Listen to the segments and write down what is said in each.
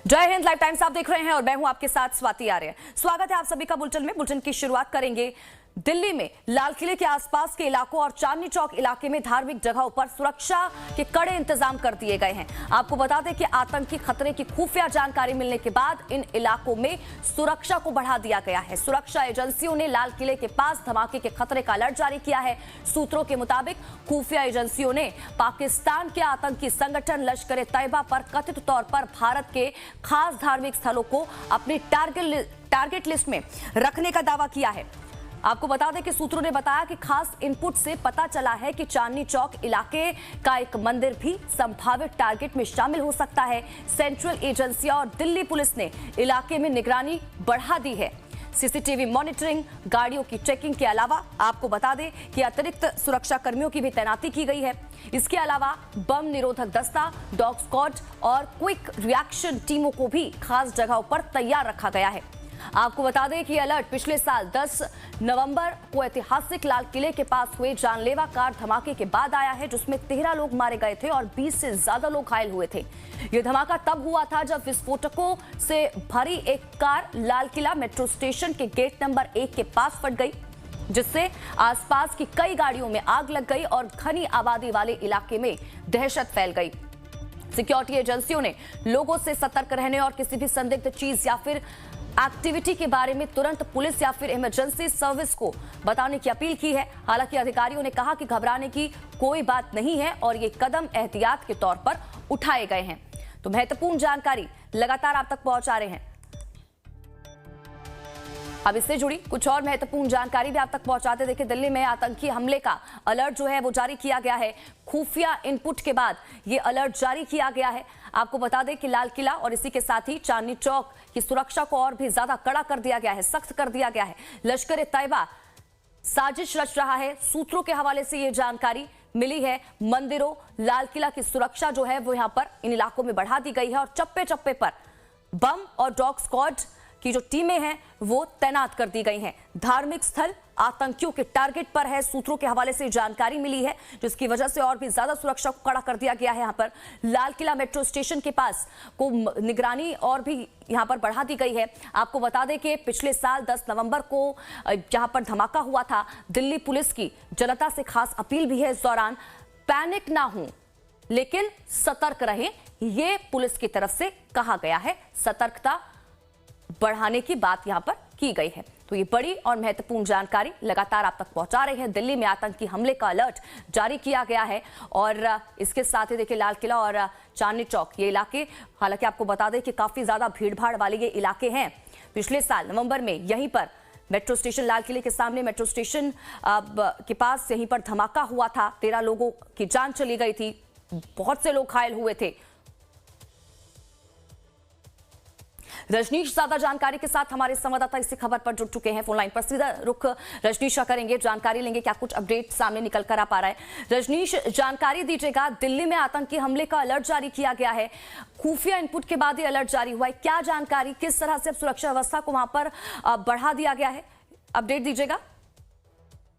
जय Hind. Live times आप देख रहे हैं और मैं हूं आपके साथ स्वाति आर्य। स्वागत है आप सभी का बुलेटिन में। बुलेटिन की शुरुआत करेंगे दिल्ली में लाल किले के आसपास के इलाकों और चांदनी चौक इलाके में धार्मिक जगहों पर सुरक्षा के कड़े इंतजाम कर दिए गए हैं। आपको बता दें कि आतंकी खतरे की खुफिया जानकारी मिलने के बाद इन इलाकों में सुरक्षा को बढ़ा दिया गया है। सुरक्षा एजेंसियों ने लाल किले के पास धमाके के खतरे का अलर्ट जारी किया है। सूत्रों के मुताबिक खुफिया एजेंसियों ने पाकिस्तान के आतंकी संगठन लश्कर-ए-तैयबा पर कथित तौर पर भारत के खास धार्मिक स्थलों को अपनी टारगेट लिस्ट में रखने का दावा किया है। आपको बता दें कि सूत्रों ने बताया कि खास इनपुट से पता चला है कि चांदनी चौक इलाके का एक मंदिर भी संभावित टारगेट में शामिल हो सकता है। सेंट्रल एजेंसियां और दिल्ली पुलिस ने इलाके में निगरानी बढ़ा दी है। सीसीटीवी मॉनिटरिंग, गाड़ियों की चेकिंग के अलावा आपको बता दें कि अतिरिक्त सुरक्षा कर्मियों की भी तैनाती की गई है। इसके अलावा बम निरोधक दस्ता, डॉग स्क्वाड और क्विक रिएक्शन टीमों को भी खास जगहों पर तैयार रखा गया है। आपको बता दें कि अलर्ट पिछले साल 10 नवंबर को ऐतिहासिक लाल किले के पास हुए जानलेवा कार धमाके के बाद आया है, जिसमें 13 लोग मारे गए थे और 20 से ज्यादा लोग घायल हुए थे। यह धमाका तब हुआ था जब विस्फोटकों से भरी एक car Lal Qila metro station के गेट नंबर 1 के पास फट गई, जिससे आसपास की कई गाड़ियों में आग लग गई और घनी आबादी वाले इलाके में दहशत फैल गई। सिक्योरिटी एजेंसियों ने लोगों से सतर्क रहने और किसी भी संदिग्ध चीज या फिर एक्टिविटी के बारे में तुरंत पुलिस या फिर इमरजेंसी सर्विस को बताने की अपील की है। हालांकि अधिकारियों ने कहा कि घबराने की कोई बात नहीं है और ये कदम एहतियात के तौर पर उठाए गए हैं। तो महत्वपूर्ण जानकारी लगातार आप तक पहुंचा रहे हैं। अब इससे जुड़ी कुछ और महत्वपूर्ण जानकारी भी आप तक पहुंचाते। देखिए, दिल्ली में आतंकी हमले का अलर्ट जो है वो जारी किया गया है। खुफिया इनपुट के बाद ये अलर्ट जारी किया गया है। आपको बता दें कि लाल किला और इसी के साथ ही चांदनी चौक की सुरक्षा को और भी ज्यादा कड़ा कर दिया गया है, सख्त कर दिया गया है। लश्कर-ए-तैयबा साजिश रच रहा है। सूत्रों के हवाले से ये जानकारी मिली है। मंदिरों, लाल किला की सुरक्षा जो है वो यहां पर इन इलाकों में बढ़ा दी गई है और चप्पे चप्पे पर बम और डॉग स्क्वाड की जो टीमें हैं वो तैनात कर दी गई हैं। धार्मिक स्थल आतंकियों के टारगेट पर है। सूत्रों के हवाले से जानकारी मिली है, जिसकी वजह से और भी ज्यादा सुरक्षा को कड़ा कर दिया गया है। यहाँ पर लाल किला मेट्रो स्टेशन के पास को निगरानी और भी यहाँ पर बढ़ा दी गई है। आपको बता दें कि पिछले साल 10 नवंबर को जहाँ पर धमाका हुआ था, दिल्ली पुलिस की जनता से खास अपील भी है इस दौरान, पैनिक ना हो लेकिन सतर्क रहें, ये पुलिस की तरफ से कहा गया है। सतर्कता बढ़ाने की बात यहां पर की गई है। तो ये बड़ी और महत्वपूर्ण जानकारी लगातार आप तक पहुंचा रहे हैं। दिल्ली में आतंकी हमले का अलर्ट जारी किया गया है और इसके साथ ही देखिए लाल किला और चांदनी चौक ये इलाके, हालांकि आपको बता दें कि काफी ज्यादा भीड़भाड़ वाले ये इलाके हैं। पिछले साल नवंबर में यहीं पर मेट्रो स्टेशन, लाल किले के सामने मेट्रो स्टेशन के पास यहीं पर धमाका हुआ था। 13 लोगों की जान चली गई थी, बहुत से लोग घायल हुए थे। रजनीश ज्यादा जानकारी के साथ हमारे संवाददाता इसी खबर पर जुड़ चुके हैं फोन लाइन पर। सीधा रुख रजनीश का करेंगे, जानकारी लेंगे क्या कुछ अपडेट सामने निकल कर आ पा रहा है। रजनीश, जानकारी दीजिएगा। दिल्ली में आतंकी हमले का अलर्ट जारी किया गया है, खुफिया इनपुट के बाद ये अलर्ट जारी हुआ है। क्या जानकारी, किस तरह से अब सुरक्षा व्यवस्था को वहां पर बढ़ा दिया गया है, अपडेट दीजिएगा।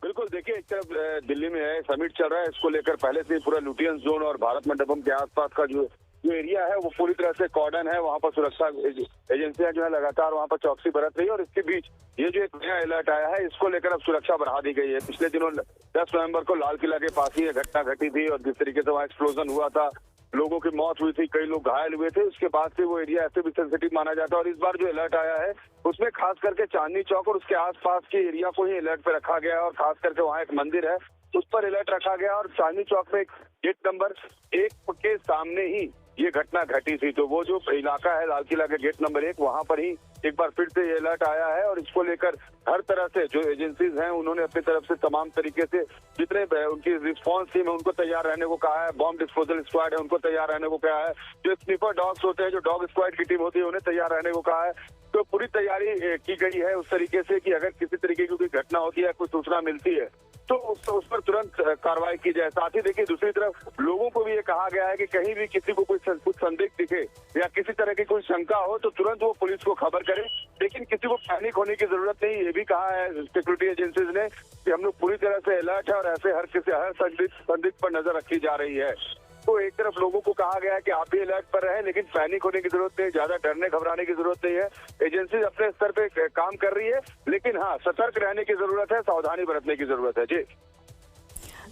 बिल्कुल, देखिए एक तरफ दिल्ली में है समिट चल रहा है, इसको लेकर पहले से पूरा लुटियंस जोन और भारत मंडपम के आसपास का जो एरिया है वो पूरी तरह से कॉर्डन है। वहां पर सुरक्षा एजेंसियां जो है लगातार वहां पर चौकसी बरत रही है और इसके बीच ये जो एक नया अलर्ट आया है, इसको लेकर अब सुरक्षा बढ़ा दी गई है। पिछले दिनों 10 नवंबर को लाल किला के पास ही ये घटना घटी थी और जिस तरीके से वहाँ एक्सप्लोजन हुआ था, लोगों की मौत हुई थी, कई लोग घायल हुए थे। उसके बाद से वो एरिया ऐसे भी सेंसिटिव माना जाता है और इस बार जो अलर्ट आया है उसमें खास करके चांदनी चौक और उसके आसपास के एरिया को ही अलर्ट पे रखा गया है और खास करके वहाँ एक मंदिर है उस पर अलर्ट रखा गया और चांदनी चौक में गेट नंबर 1 के सामने ही ये घटना घटी थी। तो वो जो इलाका है लाल किला के गेट नंबर 1, वहां पर ही एक बार फिर से ये अलर्ट आया है और इसको लेकर हर तरह से जो एजेंसीज हैं उन्होंने अपनी तरफ से तमाम तरीके से जितने उनकी रिस्पांस टीम है उनको तैयार रहने को कहा है। बॉम्ब डिस्पोजल स्क्वाड है उनको तैयार रहने को कहा है। जो स्नीपर डॉग्स होते हैं, जो डॉग स्क्वाड की टीम होती है, उन्हें तैयार रहने को कहा है। तो पूरी तैयारी की गई है उस तरीके से कि अगर किसी तरीके की कोई घटना होती है, कोई सूचना मिलती है तो उस पर तुरंत कार्रवाई की जाए। साथ ही देखिए दूसरी तरफ लोगों को भी ये कहा गया है कि कहीं भी किसी को कुछ संदिग्ध दिखे या किसी तरह की कोई शंका हो तो तुरंत वो पुलिस को खबर करे, लेकिन किसी को पैनिक होने की जरूरत नहीं। ये भी कहा है सिक्योरिटी एजेंसीज ने कि हम लोग पूरी तरह से अलर्ट है और ऐसे हर संदिग्ध पर नजर रखी जा रही है। तो एक तरफ लोगों को कहा गया है कि आप भी अलर्ट पर रहें, लेकिन पैनिक होने की जरूरत नहीं, ज्यादा डरने घबराने की जरूरत नहीं है। एजेंसी अपने स्तर पे काम कर रही है, लेकिन हाँ, सतर्क रहने की जरूरत है, सावधानी बरतने की जरूरत है। जी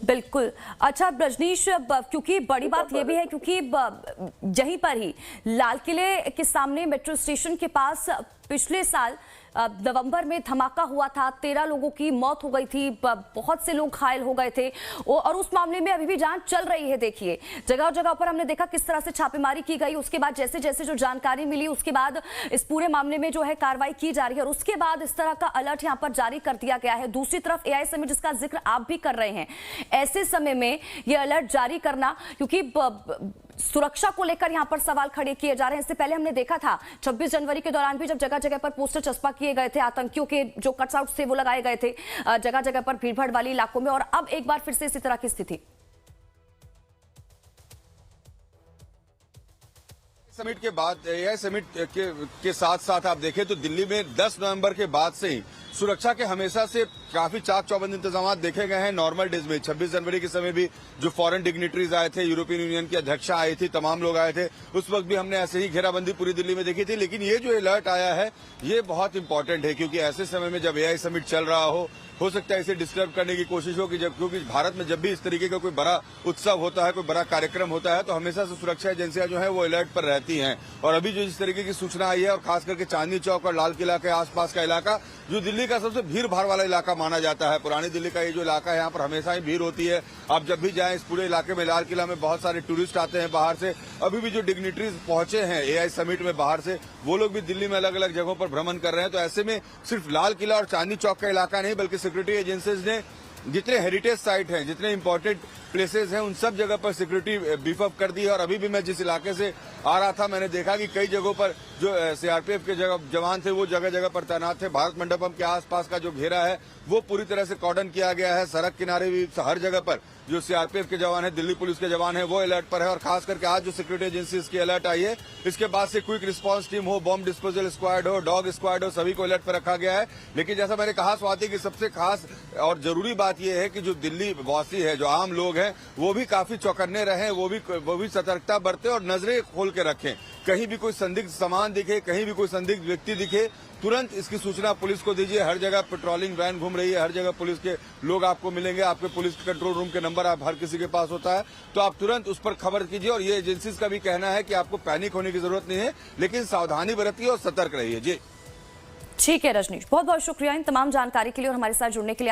बिल्कुल। अच्छा रजनीश, क्योंकि बड़ी बात यह भी है क्योंकि यहीं पर ही लाल किले के सामने मेट्रो स्टेशन के पास पिछले साल नवंबर में धमाका हुआ था, 13 लोगों की मौत हो गई थी, बहुत से लोग घायल हो गए थे और उस मामले में अभी भी जांच चल रही है। देखिए जगह जगह पर हमने देखा किस तरह से छापेमारी की गई, उसके बाद जैसे जैसे जो जानकारी मिली उसके बाद इस पूरे मामले में जो है कार्रवाई की जा रही है और उसके बाद इस तरह का अलर्ट यहाँ पर जारी कर दिया गया है। दूसरी तरफ एआई समिट जिसका जिक्र आप भी कर रहे हैं, ऐसे समय में यह अलर्ट जारी करना, क्योंकि सुरक्षा को लेकर यहां पर सवाल खड़े किए जा रहे हैं। इससे पहले हमने देखा था 26 जनवरी के दौरान भी जब जगह जगह पर पोस्टर चस्पा किए गए थे, आतंकियों के जो कटआउट थे वो लगाए गए थे जगह जगह पर भीड़भाड़ वाले इलाकों में, और अब एक बार फिर से इसी तरह की स्थिति। समिट के बाद एआई समिट के साथ साथ आप देखें तो दिल्ली में 10 नवंबर के बाद से ही सुरक्षा के हमेशा से काफी चाक चौबंद इंतजाम देखे गए हैं। नॉर्मल डेज में 26 जनवरी के समय भी जो फॉरेन डिग्निटरीज आए थे, यूरोपियन यूनियन की अध्यक्षा आई थी, तमाम लोग आए थे, उस वक्त भी हमने ऐसे ही घेराबंदी पूरी दिल्ली में देखी थी। लेकिन ये जो अलर्ट आया है ये बहुत इंपॉर्टेंट है, क्योंकि ऐसे समय में जब एआई समिट चल रहा हो सकता है इसे डिस्टर्ब करने की कोशिश हो, क्योंकि भारत में जब भी इस तरीके का कोई बड़ा उत्सव होता है, कोई बड़ा कार्यक्रम होता है, तो हमेशा से सुरक्षा एजेंसियां जो है वो अलर्ट पर रहती हैं। और अभी जो इस तरीके की सूचना आई है, और खास करके चांदनी चौक और लाल किला के आसपास का इलाका जो दिल्ली का सबसे भीड़ भाड़ वाला इलाका माना जाता है, पुरानी दिल्ली का ये जो इलाका है यहाँ पर हमेशा ही भीड़ होती है। आप जब भी जाएं इस पूरे इलाके में, लाल किला में बहुत सारे टूरिस्ट आते हैं बाहर से। अभी भी जो डिग्निटरीज पहुंचे हैं एआई समिट में बाहर से, वो लोग भी दिल्ली में अलग अलग जगहों पर भ्रमण कर रहे हैं। तो ऐसे में सिर्फ लाल किला और चांदनी चौक का इलाका नहीं, बल्कि सिक्योरिटी एजेंसीज ने जितने हेरिटेज साइट हैं, जितने इंपॉर्टेंट प्लेसेस हैं, उन सब जगह पर सिक्योरिटी बीफ अप कर दी है। और अभी भी मैं जिस इलाके से आ रहा था, मैंने देखा कि कई जगहों पर जो सीआरपीएफ के जवान थे वो जगह जगह पर तैनात थे। भारत मंडपम के आसपास का जो घेरा है वो पूरी तरह से कॉर्डन किया गया है। सड़क किनारे भी हर जगह पर जो सीआरपीएफ के जवान है, दिल्ली पुलिस के जवान है, वो अलर्ट पर है। और खास करके आज जो सिक्योरिटी एजेंसीज की अलर्ट आई है, इसके बाद से क्विक रिस्पांस टीम हो, बॉम्ब डिस्पोजल स्क्वाड हो, डॉग स्क्वाड हो, सभी को अलर्ट पर रखा गया है। लेकिन जैसा मैंने कहा स्वाति की सबसे खास और जरूरी बात यह है कि जो दिल्ली वासी है, जो आम लोग हैं, वो भी काफी चौकन्ने रहे, वो भी सतर्कता बरते और नजरें खोल के रखें। कहीं भी कोई संदिग्ध सामान दिखे, कहीं भी कोई संदिग्ध व्यक्ति दिखे, तुरंत इसकी सूचना पुलिस को दीजिए। हर जगह पेट्रोलिंग वैन घूम रही है, हर जगह पुलिस के लोग आपको मिलेंगे, आपके पुलिस कंट्रोल रूम के नंबर आप हर किसी के पास होता है, तो आप तुरंत उस पर खबर कीजिए। और ये एजेंसीज का भी कहना है कि आपको पैनिक होने की जरूरत नहीं है, लेकिन सावधानी बरतिए और सतर्क रहिए। जी ठीक है रजनीश, बहुत बहुत शुक्रिया इन तमाम जानकारी के लिए और हमारे साथ जुड़ने के लिए।